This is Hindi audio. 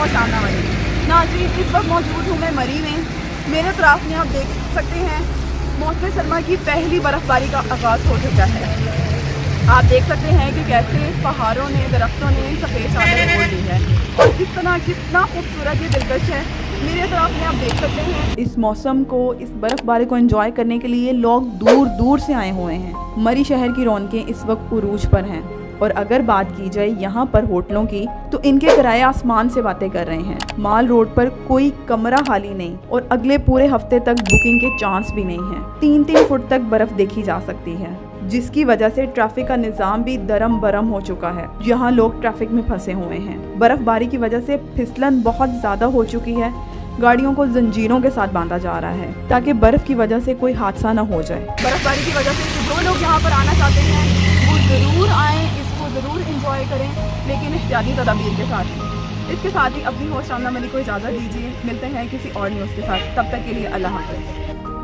होश आमना वाली। नाज़रीन, इस वक्त मौजूद हूँ मैं मरी में। मेरे तरफ में आप देख सकते हैं मौसम सरमा की पहली बर्फ़बारी का आगाज़ हो चुका है। आप देख सकते हैं कि कैसे पहाड़ों ने, दरख्तों ने सफ़ेद चादर ओढ़ ली है और किस तरह कितना खूबसूरत ये दिलकश है। मेरे तरफ में आप देख सकते हैं इस मौसम को, इस बर्फ़बारी को एंजॉय करने के लिए लोग दूर दूर से आए हुए हैं। मरी शहर की रौनकें इस वक्त उरूज पर हैं और अगर बात की जाए यहाँ पर होटलों की तो इनके किराए आसमान से बातें कर रहे हैं। माल रोड पर कोई कमरा खाली नहीं और अगले पूरे हफ्ते तक बुकिंग के चांस भी नहीं है। 3-3 फुट तक बर्फ देखी जा सकती है, जिसकी वजह से ट्रैफिक का निज़ाम भी दरम बरम हो चुका है। यहाँ लोग ट्रैफिक में फंसे हुए हैं। बर्फबारी की वजह से फिसलन बहुत ज़्यादा हो चुकी है। गाड़ियों को जंजीरों के साथ बांधा जा रहा है ताकि बर्फ़ की वजह से कोई हादसा न हो जाए। बर्फबारी की वजह से जो लोग यहाँ पर आना चाहते हैं वो ज़रूर आएँ, इसको ज़रूर इंजॉय करें, लेकिन एहतियाती तदाबीर के साथ। इसके साथ ही अपनी होश शामना मलिक को इजाज़त दीजिए। मिलते हैं किसी और न्यूज़ के साथ, तब तक के लिए अल्लाह हाफ़िज़।